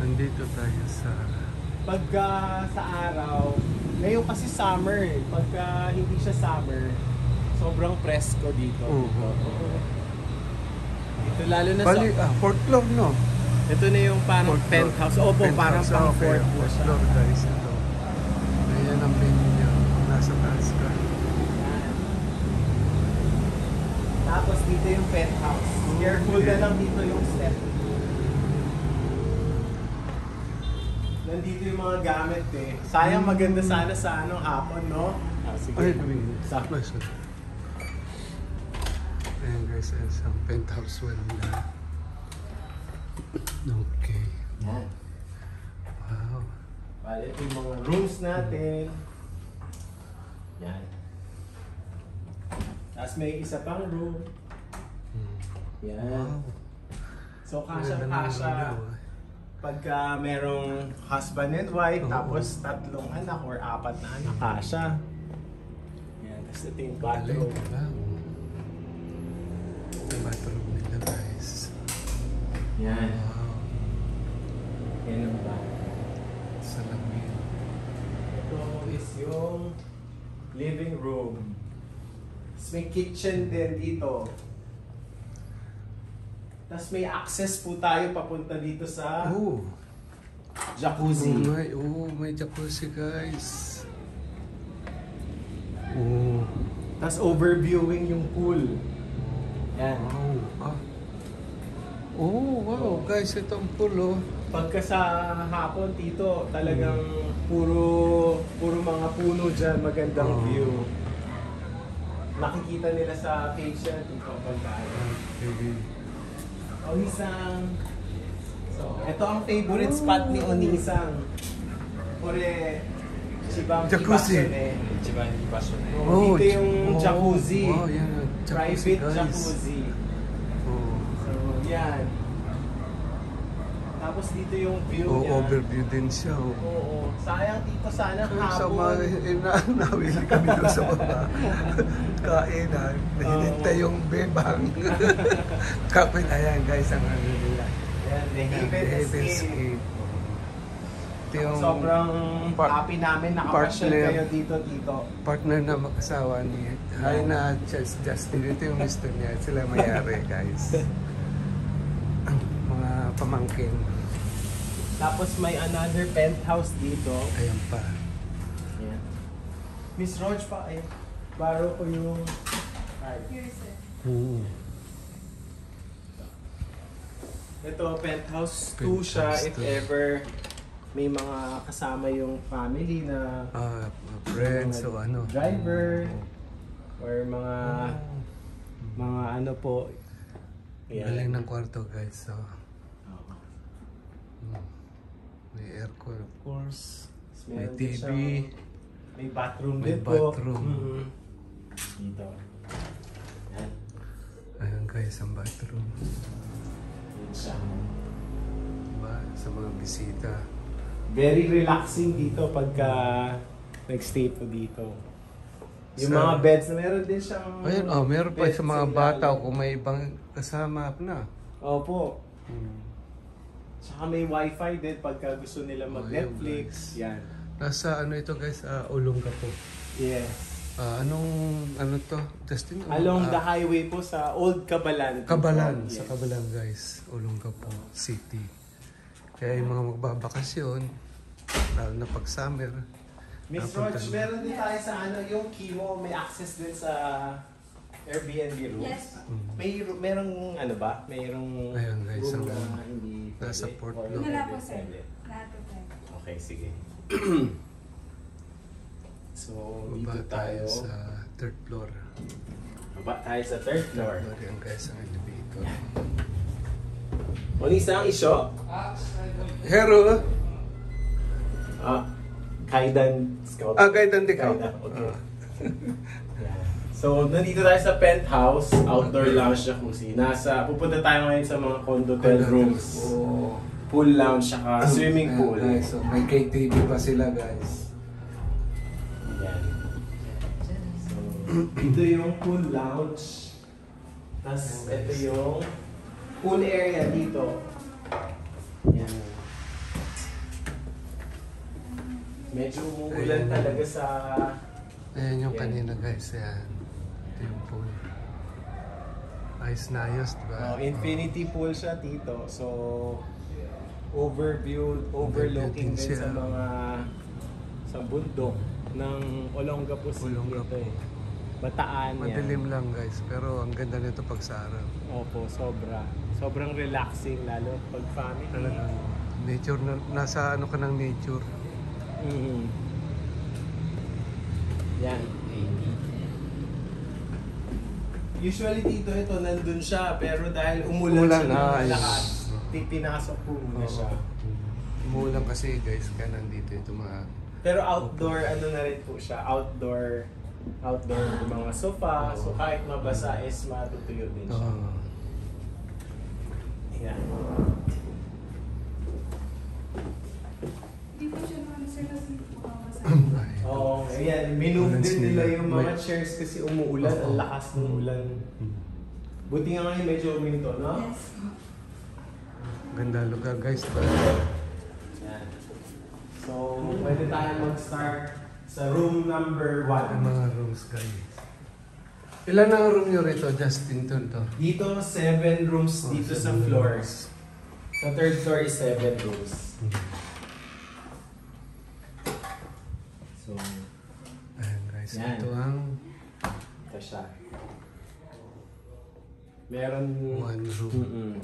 Nandito tayo sa... Pagka sa araw, ngayon kasi summer eh. Pagka hindi siya summer, sobrang presko dito. Dito lalo na Bali, sa... fourth floor, no? Ito na yung parang Fourth penthouse. Opo, parang pang okay. fourth floor Fourth siya. floor, guys. Ito. Ayan ang venue niya. Nasa taas ka. Tapos dito yung penthouse. Careful Okay. na lang dito yung step. Nandito yung mga gamit eh. Sayang maganda sana sa hapon, no? Sige. Ay, Sakto. ayan guys, isang penthouse one na. Okay. Yan. Wow. Bale, ito yung mga rooms natin. Yan. Tapos may isa pang room. Yan. Wow. So, Ganda ng kasya-kasya. ilaw, Pagka merong husband and wife, Oo. tapos 3 anak or 4 na anak, kasya. Yan. Tapos ito yung bathroom. Wow. Ito yung bathroom nila guys. Yan. Wow. Yan ang bathroom. Salamin. Ito is yung living room. Tapos may kitchen din dito. Tapos may access po tayo papunta dito sa jacuzzi. May jacuzzi guys. Oh. Tapos overviewing yung pool. Yan. Wow. Wow guys, ito ang pool Pagka sa hapon dito, talagang puro mga puno dyan, magandang view. Makikita nila sa page yan dito pagkaan. Onisang. So, ito ang favorite spot ni Onisang. Pure Chibang Jacuzzi. Chibang Ibasone. Dito yung jacuzzi. Yan. Private guys. jacuzzi. So, yan. Tapos dito yung view niya. Overview din siya. Oo. Sayang dito sana Sa hapon. nawili kami doon sa baba. Kainan. Hinintay yung bebang. Kapit, ayan guys, ang ano nila. Yan, the Haven Escape. Ito yung Sobrang happy namin nakapasyal partner. kayo dito. partner na mag-asawa ni Haina Justin. Ito yung mister niya. Sila mayari guys. Mga pamangkin. Tapos may another penthouse dito. Ayan pa. Yan. Miss Rog pa, ay baro ko yung card. Ito, penthouse 2 siya Penthouse if 2. ever may mga kasama yung family na Friends o ano. driver or mga ano po. Galing ng kwarto guys. So, may aircon of course. May Meron din TV. May bathroom May din po. bathroom. Dito. Yan. Ayan guys, ang bathroom. Yun siya. Diba? Sa mga bisita. Very relaxing dito pagka nag-stay po dito. Yung Sa- mga beds na meron din siyang... Ayun, meron pa beds sa mga sa bata ilalim. kung may ibang kasama na. Opo. Tsaka may wifi din pagka gusto nila Ayun, mag-Netflix. guys. Yan. Nasa ano ito guys, Olongapo. Yes. Ano to? Justin? Along the highway po sa Old Cabalan. Kabalan. Yes. Sa Kabalan guys. Olongapo City. Kaya yung mga magbabakasyon, lalo na pag summer. Miss napunta Rog, na. meron din tayo sa yung Kimo, may access din sa Airbnb rooms. Yes. Merong ano ba? Merong Ayun, guys, room ang na hindi nasa pwede? port Or lang. Wala pwede, po, sir. pwede? Lahat po tayo. Okay, sige. So, Baba dito tayo tayo. sa third floor. Baba tayo sa third floor. Third floor yan guys, ang elevator. Onisa ang isyo? Hero! Kaidan Scout. Kahit hindi ka. Kaidan, okay. Yan. So, nandito tayo sa penthouse, outdoor lounge jacuzzi. Pupunta tayo ngayon sa mga condotel rooms. Pool lounge, saka swimming pool. Guys, so may KTV pa sila guys. Yan. So, ito yung pool lounge. Tapos, ito yung pool area dito. Yan. Medyo umuulan talaga sa... Ayan yung Yan. kanina guys, ayan. Ito yung pool. Ayos na ayos, diba? Infinity pool siya, Tito. So, overlooking din siya. sa mga sa bundok ng Olongapo City. Olongapo. Ito eh. Bataan yan. Madilim lang guys, pero ang ganda nito pag sa araw. Opo, sobra. Sobrang relaxing lalo pag family. Talagang nature, nasa ano ka ng nature. Mhm. Yan. Usually dito ito nandun siya pero dahil umulan siya ng malakas, pinasok po muna siya. Umuulan kasi guys, kaya nandito ito mga... Pero outdoor ano na rin po siya, outdoor yung mga sofa, so kahit mabasa is matutuyo din siya. Yan. Hindi po siya naman sila makakasama. Oo, ayan, minove din nila yung mga chairs kasi umuulan, ang lakas ng ulan. Buti nga ngayon medyo uminto, no? Yes. Ganda lugar guys, diba? Yan. So, pwede tayo mag-start sa room number 1. Ang mga rooms guys. Ilan ang room nyo rito, Justin, to? Dito, 7 rooms dito sa floors. Sa third floor is 7 rooms. So, Ayan guys, Yan. ito ang ito siya. Meron... one room.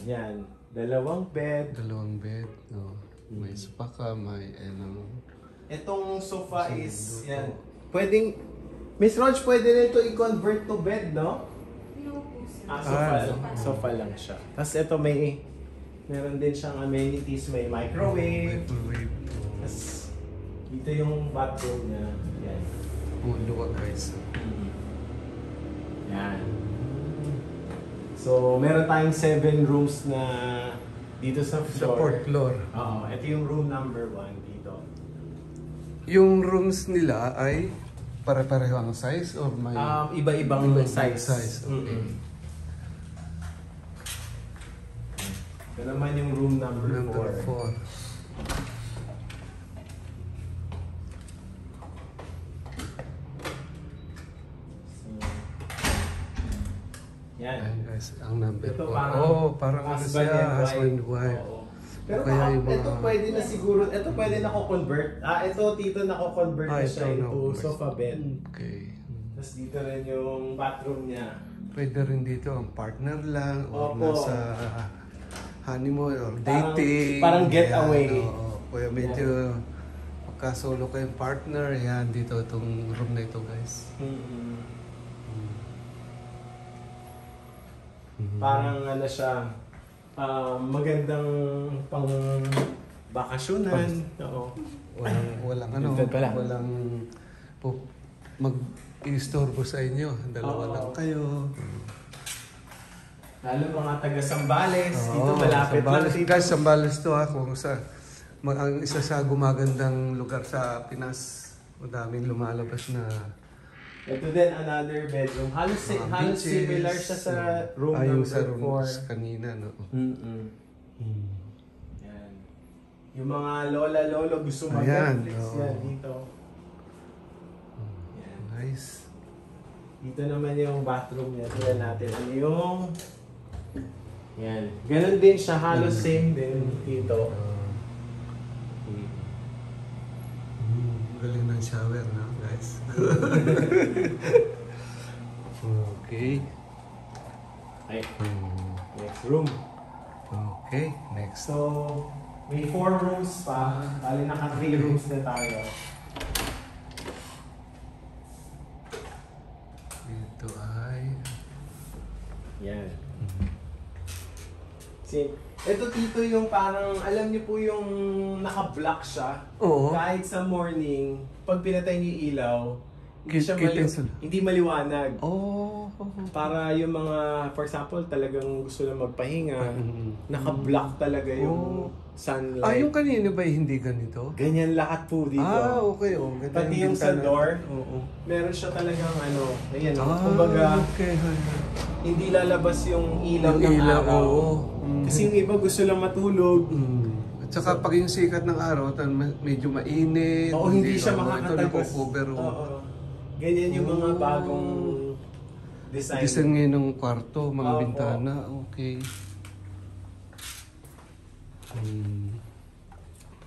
Yan. Dalawang bed. Dalawang bed, no? May sofa ka, may ano. Itong sofa is... Yan. Pwedeng... Miss Rog, pwede rin ito i-convert to bed, no? No po sir. Sofa, sofa. sofa lang siya. Tapos ito meron din siyang amenities, may microwave. Microwave. Tapos dito yung bathroom niya. Yan. Luwag guys. Yan. So, meron tayong 7 rooms na dito sa Sa floor. fourth floor. Oo, ito yung room number 1 dito. Yung rooms nila ay pare-pareho ang size or may... Iba-ibang size. Okay. Ito naman yung room number 4. Number 4. Yan. Ayan guys, ang number 4. Ito parang parang ano husband siya, and wife. husband and wife. Oo. Pero Kaya yung mga- ito pwede na siguro, ito pwede na ko-convert. Ito Tito na ko-convert na siya ito, into no. sofa bed. Okay. Tapos dito rin yung bathroom niya. Pwede rin dito ang partner lang o Opo. nasa honeymoon or Parang- dating. parang getaway. Yan, oo. Kaya medyo magkasolo kayong partner, yan dito itong room na ito guys. Parang ano siya, magandang pang bakasyonan. Oo. Walang ano, Dito pala. walang mag-istorbo sa inyo. Dalawa Oo. lang kayo. Lalo mga taga Sambales, dito Oo, malapit lang Sambales. dito. Guys, Sambales to ha, kung ang isa sa gumagandang lugar sa Pinas. Madaming lumalabas na Ito din another bedroom. Halos mga halos beaches. similar siya sa room yung number sa room 4. kanina, no? Yan. Yung mga lola-lolo gusto Ayan, mag-Netflix oo. yan dito. Yan. Nice. Dito naman yung bathroom niya. Tingnan natin ano yung... Yan. Ganon din siya. Halos same din dito. Galing ng shower na, guys. Okay. Ay, next room. Okay, next. So, may 4 rooms pa. Bali naka 3 rooms na tayo. Ito ay... Yan. Ito Tito yung parang, alam niyo po yung naka-block siya. Oo. Kahit sa morning, pag pinatay niyo yung ilaw, hindi maliwanag. Oh. Para yung mga, for example, talagang gusto lang magpahinga, naka-block talaga yung sunlight. Yung kanina ba hindi ganito? Ganyan lahat po dito. Okay. Oh, ganda Pati yung sa bintana. door, Oo. meron siya talagang ayan, kumbaga, okay. hindi lalabas yung ilaw Yung ng ilaw, araw. oo. Kasi yung iba gusto lang matulog. At At saka pag yung sikat ng araw, medyo mainit. Oo, hindi siya ito makakatagos. nako-cover. Oo. Ganyan yung mga bagong design. Design ngayon ng kwarto, mga Opo. bintana. Okay.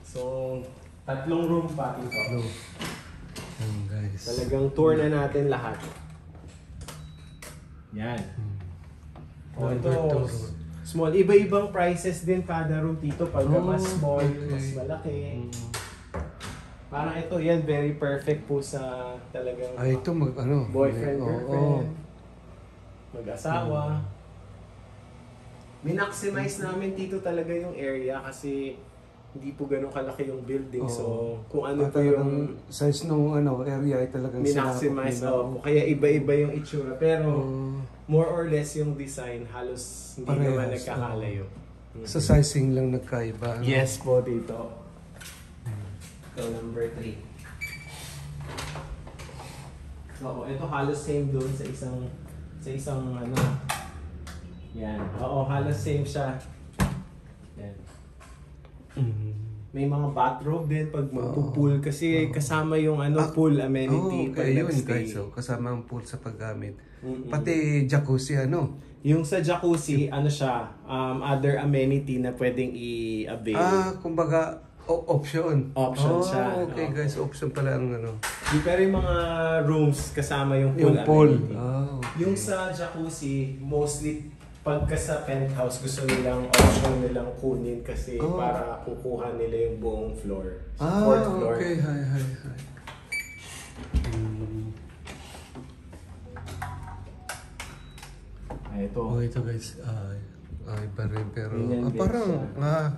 So, 3 room pa ito. Hello. Yan guys. Talagang tour na natin lahat. Yan. Oh, ito, small. Iba-ibang prices din kada room dito. Pag mas small, mas malaki. Parang ito, yan, very perfect po sa talagang Ito boyfriend, girlfriend, mag-asawa. Minaximize namin dito talaga yung area kasi hindi po ganun kalaki yung building. So, kung ano po yung size ng area ay talagang minaximize. Kaya iba-iba yung itsura. Pero, more or less yung design, halos hindi naman nagkakalayo. Sa sizing lang nagkaiba. Yes po dito. So, number 3. So, ito halos same doon sa isang ano. Yan. Oo, halos same siya. Yan. May mga bathrobe din pag magpo-pool kasi kasama yung pool amenity pag nag-stay. So, kasama ang pool sa paggamit. Pati jacuzzi Yung sa jacuzzi, siya, other amenity na pwedeng i-avail. Kumbaga option. Option siya. Okay guys, option pala ang Pero yung mga rooms kasama yung pool Yung pool. amenity. Okay. Yung sa jacuzzi, mostly pagka sa penthouse, gusto nilang option nilang kunin kasi para kukuha nila yung buong floor. Fourth floor. Okay. Hi. Ito. Ito guys. Iba rin pero Ganyan din parang siya.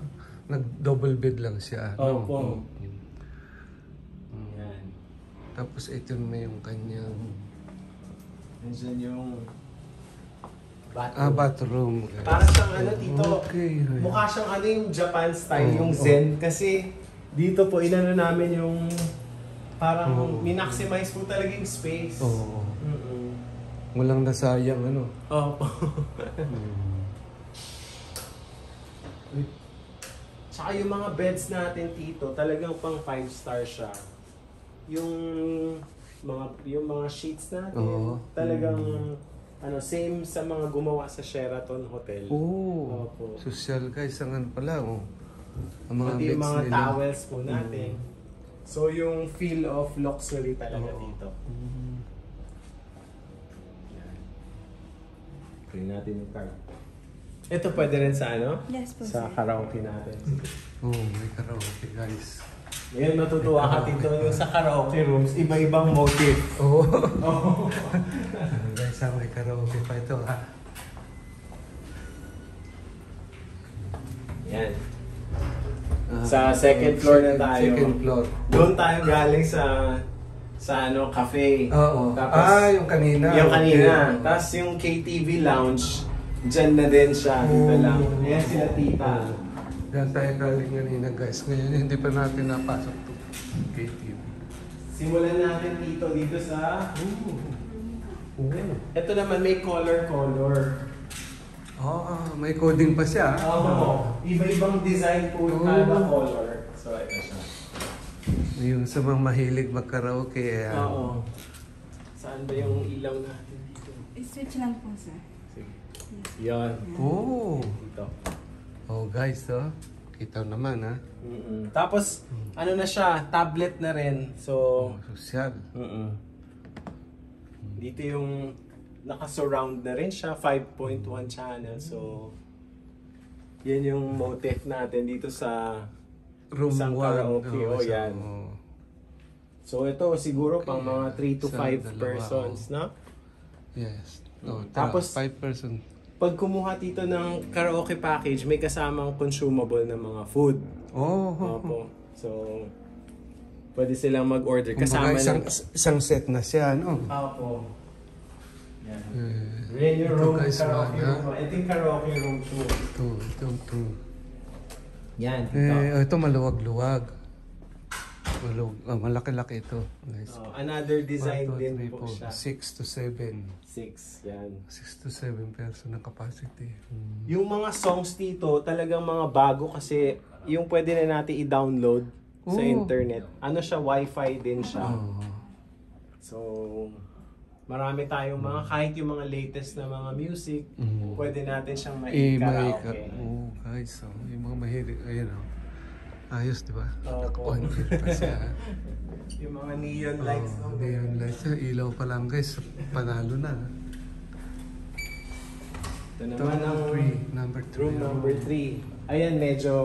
nag-double bed lang siya. Opo. Yan. Tapos ito na yung kanyang Nandiyan yung bathroom. Guys. Parang siyang dito. Okay. Mukha siyang yung Japan style, yung Zen. Kasi dito po inano namin yung parang minaximize po talaga yung space. Oo. Walang nasayang Opo. Tsaka yung mga beds natin dito, talagang pang 5-star siya. Yung mga sheets natin, talagang same sa mga gumawa sa Sheraton Hotel. Opo. Social guys, ang pala ang mga Pati beds yung mga nila. towels po natin. So yung feel of luxury talaga dito. Bring natin yung card. Ito pwede rin sa Yes po, sa sir. karaoke natin. May karaoke guys. Ngayon matutuwa ka dito yung sa karaoke rooms, iba-ibang motif. Guys, may karaoke pa ito Yan. Sa second floor na tayo. Second floor. Doon tayo galing sa cafe. Oo. Tapos, Yung kanina. Yung kanina. Okay. Tapos yung KTV lounge, dyan na din siya. Dito lang. Ayan sila tita. Diyan tayo galing kanina guys. Ngayon hindi pa natin napasok to KTV. Simulan natin dito sa... Ito naman may color. May coding pa siya. Iba-ibang design po kada color. So ito siya. Yung sa mga mahilig magkaraoke. Saan ba yung ilaw natin dito? I-switch lang po, sir. Sige. Yan. Dito. Guys, kita naman Tapos, na siya, tablet na rin. So, social. Dito yung naka-surround na rin siya, 5.1 channel. So, yan yung motif natin dito sa Room isang 1. karaoke. Yan. So, ito siguro pang mga 3 to 5 Isa, persons, no? Yes. Tapos, 5 person. pag kumuha dito ng karaoke package, may kasamang consumable na mga food. Opo. So, pwede silang mag-order. Kasama isang set na siya, Opo. Yan. Yan yung room, karaoke room. Ito yung karaoke room 2. Ito. Yan, Ito maluwag-luwag. Malaki-laki ito, guys. Another design 1, 2, din 3, po 4, siya. 6 to 7. 6, yan. 6 to 7 person ng capacity. Yung mga songs dito, talagang mga bago kasi yung pwede na natin i-download sa Oo. internet. Ano siya, Wi-Fi din siya. Oh. So, marami tayong mga, kahit yung mga latest na mga music, pwede natin siyang mai-karaoke. Oh, guys, so, yung mga mahilig, ayun oh. Ayos, di ba? Opo. Naka-on pa siya. Yung mga neon lights. Oh, neon lights. Ilaw pa lang, guys. Panalo na. Ito naman ang number 3. room number 3. Ayan, medyo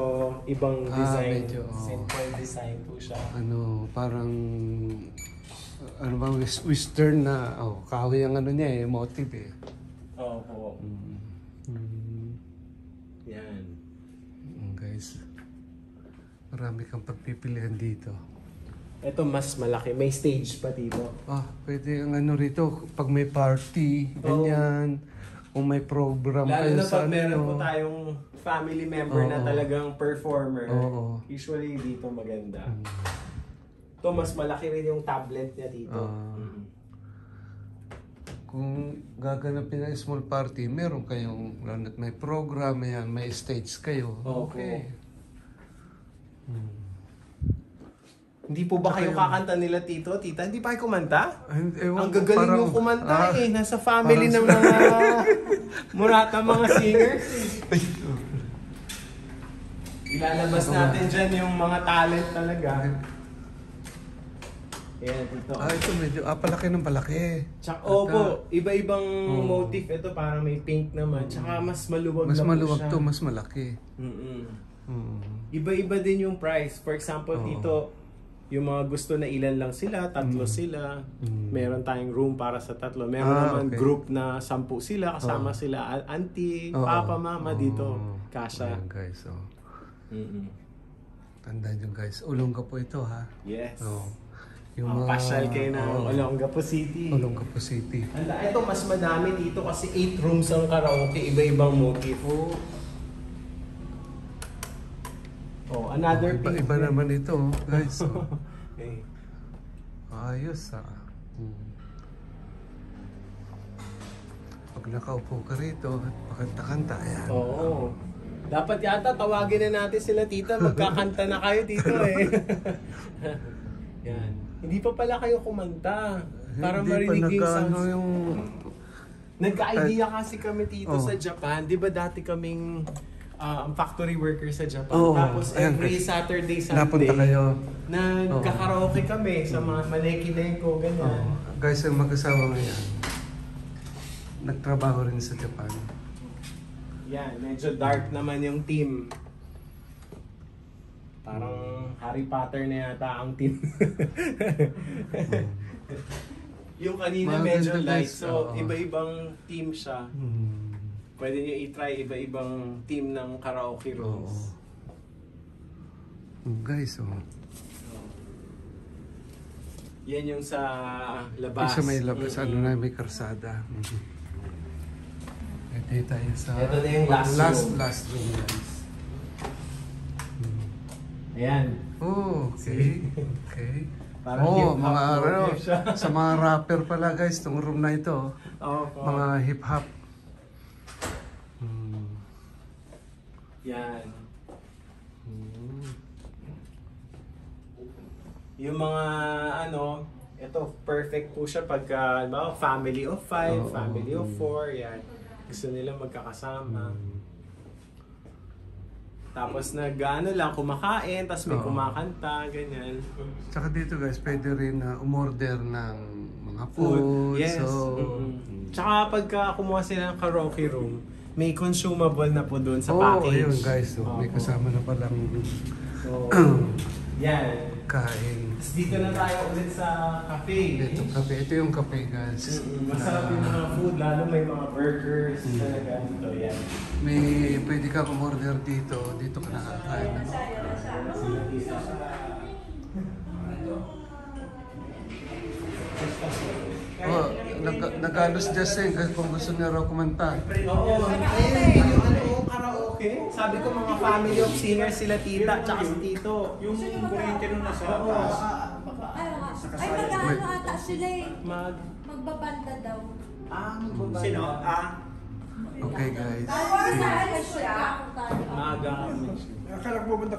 ibang design. Medyo, Simple design po siya. Ano, parang ano bang western na kahoy ang ano niya motive eh. Opo. Yan. Guys, marami kang pagpipilian dito. Ito mas malaki. May stage pa dito. Pwede ang ano rito pag may party, ganyan. Kung may program Lalo kayo na sa pag meron po ano. tayong family member na talagang performer. Oo. Usually dito maganda. Ito mas malaki rin yung tablet niya dito. Kung gaganapin ng small party, meron kayong, lalo na't may program, may stage kayo. Okay. Hindi po ba kayo kakanta nila, Tito? Tita, hindi pa kayo kumanta? Ewan Ang ko, gagaling parang- yung kumanta eh. Nasa family ng mga Murata mga singers. Ilalabas natin dyan yung mga talent talaga. Ayan, Tito. Ito medyo, palaki ng palaki. Tsaka, opo, iba-ibang motif. Ito parang may pink naman. Tsaka mas maluwag Mas na po maluwag siya. to, mas malaki. Iba-iba din yung price. For example, dito, yung mga gusto na ilan lang sila, tatlo sila. Meron tayong room para sa tatlo. Meron naman okay. group na 10 sila, kasama sila auntie, papa, mama dito. Kasha. Ayan guys, tandaan nyo guys, Olongapo ito ha. Yes. Yung Pasyal kayo ng Olongapo City. Olongapo City. Ito mas madami dito kasi 8 rooms ang karaoke, iba-ibang motif. Another pink. Iba naman ito guys. Okay. Ayos Pag nakaupo ka rito at pakanta-kanta, ayan. Oo. Dapat yata tawagin na natin sila, tita. Magkakanta na kayo dito eh. Yan. Hindi pa pala kayo kumanta. Para Hindi marinig pa yung sounds. yung... Nagka-idea kasi kami dito sa Japan. Di ba dati kaming factory worker sa Japan. Tapos every Saturday, Sunday, napunta kayo. Nagkakaraoke kami sa mga maneki-neko, ganyan. Guys, ang mag-asawa ngayon, nagtrabaho rin sa Japan. Yan, medyo dark naman yung team. Parang Harry Potter na yata ang team. Yung kanina medyo light, so iba-ibang team siya. Pwede nyo i-try iba-ibang team ng karaoke rooms. Guys, Yan yung sa labas. Isa may labas, may karsada. Ito tayo sa... Ito na yung last room. Guys. Ayan. Okay. Parang hip-hop mga siya. sa mga rapper pala guys, itong room na ito. Mga hip-hop. Yan. Yung mga ito perfect po siya pagka family of 5, family of 4, yan. Gusto nila magkakasama. Tapos lang, kumakain, tapos may kumakanta, ganyan. Tsaka dito guys, pwede rin umorder ng mga food. Yes. Tsaka pagka kumuha sila ng karaoke room, may consumable na po doon sa package. Ayun guys, may kasama na palang yan. kain. Tapos dito na tayo ulit sa cafe. Ito yung cafe guys. Masarap yung mga food, lalo may mga burgers talaga dito. Yan. Pwede ka umorder dito. Dito ka nakakain. Nag-alos Justin kung gusto niya raw kumanta. Oo, ayun, yung karaoke okay. Sabi ko mga family of singers sila tita, tsaka si tito. Yung kuryente nun nasa taas. Ay, mag-ano ata sila eh. Magbabanda daw. Sino? Okay guys. Ay, siya. Maaga. Akala ko pupunta